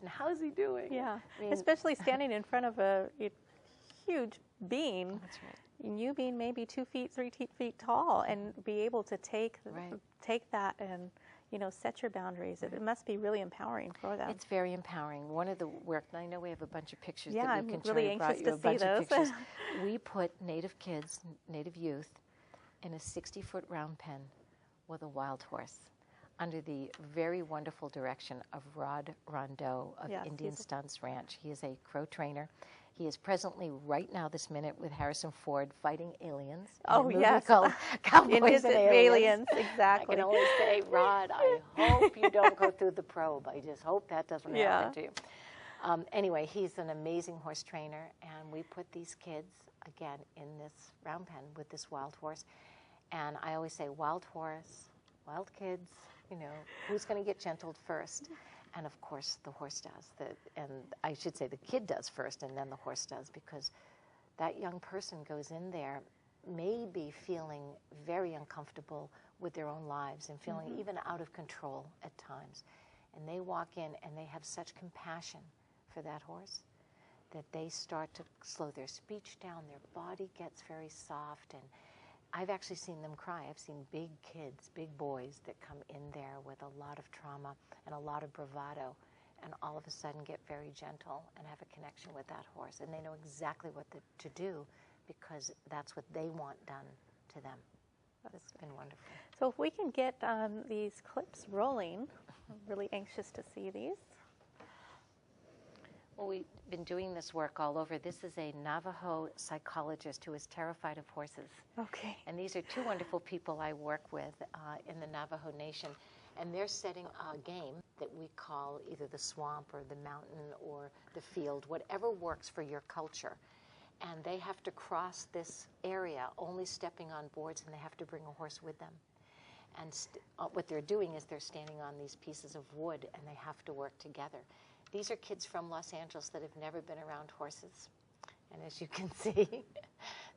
And how's he doing? Yeah, I mean, especially standing in front of a huge being. that's right. And you being maybe 2 feet, 3 feet tall, and be able to take that and set your boundaries. It must be really empowering for them. It's very empowering. One of the work, I know we have a bunch of pictures that I'm we can really show. anxious You to a see bunch those. of pictures. We put Native kids, Native youth, in a 60-foot round pen with a wild horse under the very wonderful direction of Rod Rondeau of Indian Stunts Ranch. He is a crow trainer. He is presently, right now, this minute, with Harrison Ford fighting aliens. Oh, yes. Called Cowboys and Aliens. Exactly. I can only say, Rod, I hope you don't go through the probe. I just hope that doesn't happen to you. Anyway, he's an amazing horse trainer, and we put these kids, again, in this round pen with this wild horse. And I always say, wild horse, wild kids, who's going to get gentled first? And of course, the horse does. And I should say the kid does first, and then the horse does, because that young person goes in there maybe feeling very uncomfortable with their own lives and feeling even out of control at times. And they walk in and they have such compassion for that horse that they start to slow their speech down, their body gets very soft, and I've actually seen them cry. I've seen big kids, big boys that come in there with a lot of trauma and a lot of bravado, and all of a sudden get very gentle and have a connection with that horse. And they know exactly what to do, because that's what they want done to them. It's been wonderful. So if we can get these clips rolling, I'm really anxious to see these. Well, we've been doing this work all over. This is a Navajo psychologist who is terrified of horses. Okay. And these are two wonderful people I work with in the Navajo Nation. And they're setting a game that we call either the swamp or the mountain or the field, whatever works for your culture. And they have to cross this area only stepping on boards, and they have to bring a horse with them. And what they're doing is they're standing on these pieces of wood, and they have to work together. These are kids from Los Angeles that have never been around horses. And as you can see,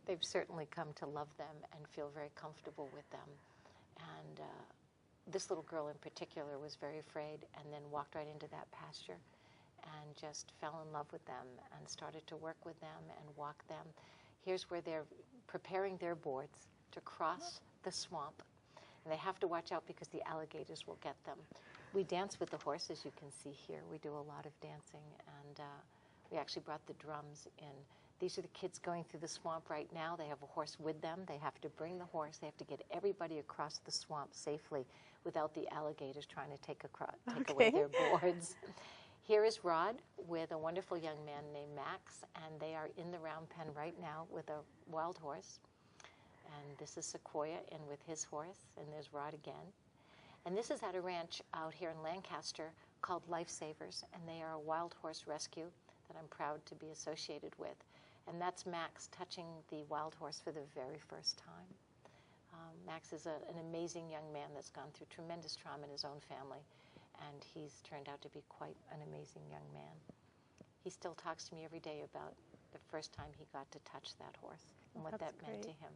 they've certainly come to love them and feel very comfortable with them. And this little girl in particular was very afraid, and then walked right into that pasture and just fell in love with them and started to work with them and walk them. Here's where they're preparing their boards to cross the swamp. And they have to watch out because the alligators will get them. We dance with the horse, as you can see here. We do a lot of dancing, and we actually brought the drums in. These are the kids going through the swamp right now. They have a horse with them. They have to bring the horse. They have to get everybody across the swamp safely without the alligators trying to take away their boards. Here is Rod with a wonderful young man named Max, and they are in the round pen right now with a wild horse. And this is Sequoia in with his horse, and there's Rod again. And this is at a ranch out here in Lancaster called Lifesavers, and they are a wild horse rescue that I'm proud to be associated with. And that's Max touching the wild horse for the very first time. Max is an amazing young man that's gone through tremendous trauma in his own family, and he's turned out to be quite an amazing young man. He still talks to me every day about the first time he got to touch that horse and what that meant to him.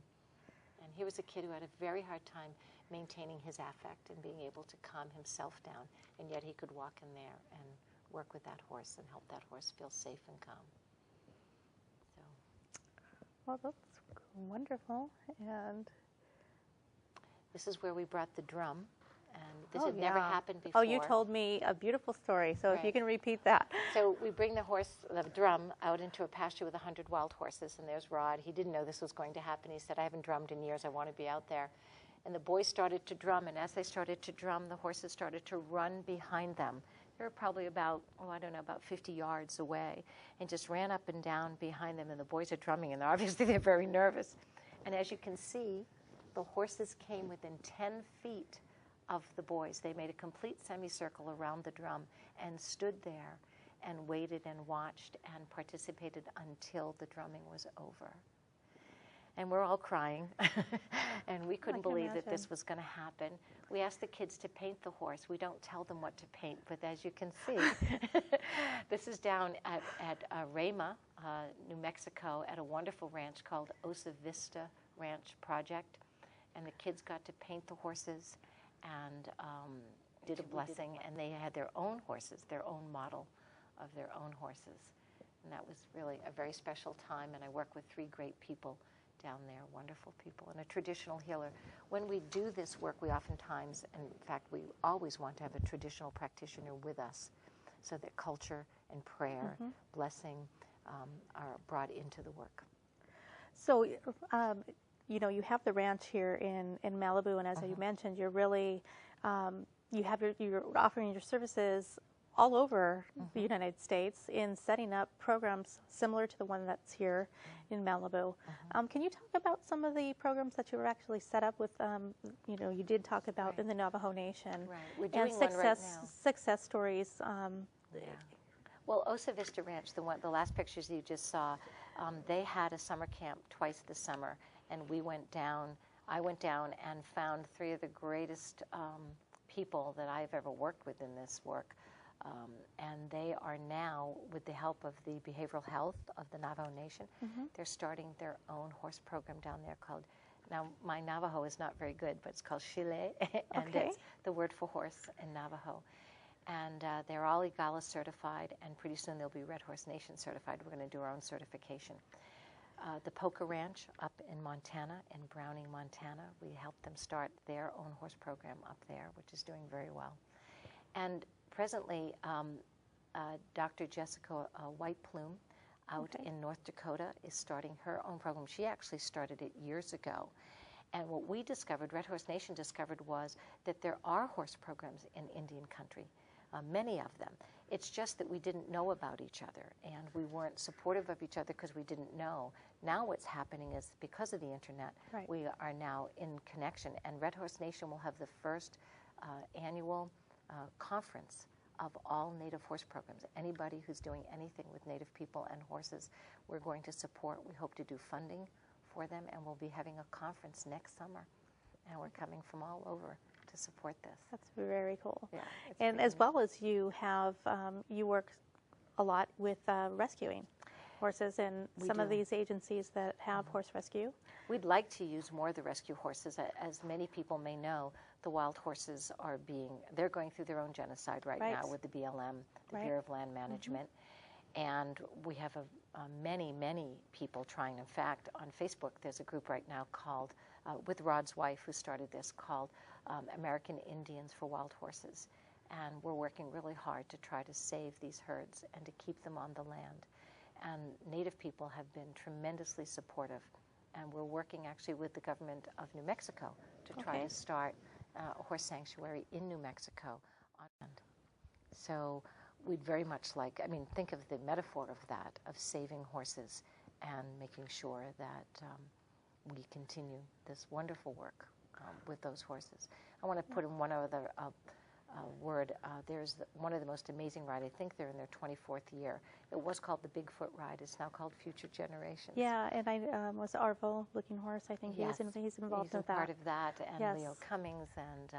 And he was a kid who had a very hard time maintaining his affect and being able to calm himself down, and yet he could walk in there and work with that horse and help that horse feel safe and calm. So, well, that's wonderful. And this is where we brought the drum, and this had never happened before. Oh, you told me a beautiful story, so if you can repeat that. So we bring the drum, out into a pasture with 100 wild horses, and there's Rod. He didn't know this was going to happen. He said, I haven't drummed in years. I want to be out there. And the boys started to drum, and as they started to drum, the horses started to run behind them. They were probably about, about 50 yards away, and just ran up and down behind them, and the boys are drumming, and obviously they're very nervous. And as you can see, the horses came within 10 feet of the boys. They made a complete semicircle around the drum and stood there and waited and watched and participated until the drumming was over. And we're all crying, and we couldn't believe that this was going to happen. We asked the kids to paint the horse. We don't tell them what to paint, but as you can see, this is down at Rama, New Mexico, at a wonderful ranch called Osa Vista Ranch Project. And the kids got to paint the horses and did a blessing, and they had their own horses, their own model of their own horses. And that was really a very special time, and I work with 3 great people down there, wonderful people, and a traditional healer. When we do this work, we oftentimes, and in fact, we always want to have a traditional practitioner with us so that culture and prayer, blessing are brought into the work. So, you have the ranch here in Malibu, and as you mentioned, you're really, you're offering your services all over the United States in setting up programs similar to the one that's here in Malibu. Can you talk about some of the programs that you were actually set up with, you did talk about in the Navajo Nation. Right. We're doing and one right now. Success stories. Well, Osa Vista Ranch, the last pictures you just saw, they had a summer camp twice this summer, and I went down and found 3 of the greatest people that I've ever worked with in this work. And they are now, with the help of the behavioral health of the Navajo Nation, they're starting their own horse program down there called, now my Navajo is not very good, but it's called Chile, and it's the word for horse in Navajo. And they're all EGALA certified, and pretty soon they'll be Red Horse Nation certified. We're going to do our own certification. The Polka Ranch up in Montana, in Browning, Montana, we helped them start their own horse program up there, which is doing very well. And presently, Dr. Jessica White Plume out in North Dakota is starting her own program. She actually started it years ago. And what we discovered, Red Horse Nation discovered, was that there are horse programs in Indian country, many of them. It's just that we didn't know about each other, and we weren't supportive of each other because we didn't know. Now what's happening is, because of the internet, we are now in connection, and Red Horse Nation will have the first annual conference of all Native horse programs. Anybody who's doing anything with Native people and horses, we're going to support. We hope to do funding for them, and we'll be having a conference next summer, and we're coming from all over to support this. That's very cool. Yeah, and as well as you have, you work a lot with rescuing horses and some of these agencies that have horse rescue. We'd like to use more of the rescue horses. As many people may know, the wild horses they're going through their own genocide right now with the BLM, the Bureau of Land Management. And we have many, many people trying. In fact, on Facebook, there's a group right now called, with Rod's wife who started this, called American Indians for Wild Horses. And we're working really hard to try to save these herds and to keep them on the land. And Native people have been tremendously supportive. And we're working actually with the government of New Mexico to try to start a horse sanctuary in New Mexico. So we'd very much like, think of the metaphor of that, of saving horses and making sure that we continue this wonderful work with those horses. I want to put in one other word. There's one of the most amazing rides. I think they're in their 24th year. It was called the Bigfoot Ride. It's now called Future Generations. Yeah, and I was Arvo Looking Horse. I think he's involved in that. He's part of that, and Leo Cummings and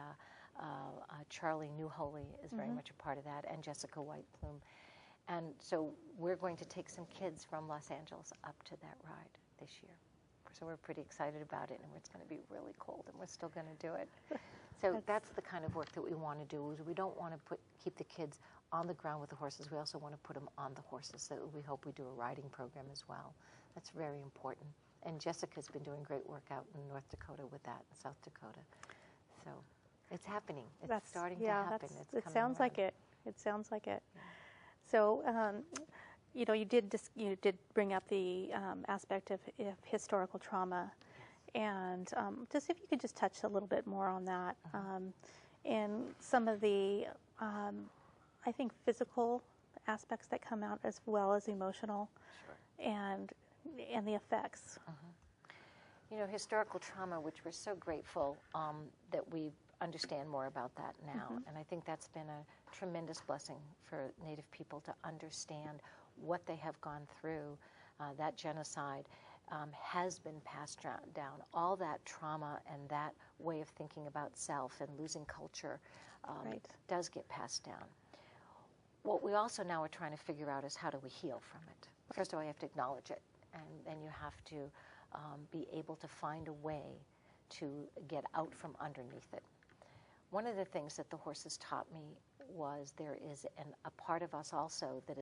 Charlie Newholy is very much a part of that, and Jessica White Plume. And so we're going to take some kids from Los Angeles up to that ride this year. So we're pretty excited about it, and it's going to be really cold, and we're still going to do it. So that's the kind of work that we want to do. Is we don't want to keep the kids on the ground with the horses. We also want to put them on the horses. So we hope we do a riding program as well. That's very important. And Jessica's been doing great work out in North Dakota with that, in South Dakota. So it's happening. It's starting to happen. It sounds like it. It sounds like it. Yeah. So, you did bring up the aspect of historical trauma, and just if you could just touch a little bit more on that, and some of the, I think, physical aspects that come out as well as emotional, and the effects. Historical trauma, which we're so grateful that we understand more about that now, and I think that's been a tremendous blessing for Native people to understand what they have gone through. That genocide has been passed down. All that trauma and that way of thinking about self and losing culture does get passed down. What we also now are trying to figure out is, how do we heal from it? First of all, you have to acknowledge it, and then you have to be able to find a way to get out from underneath it. One of the things that the horses taught me was there is a part of us also that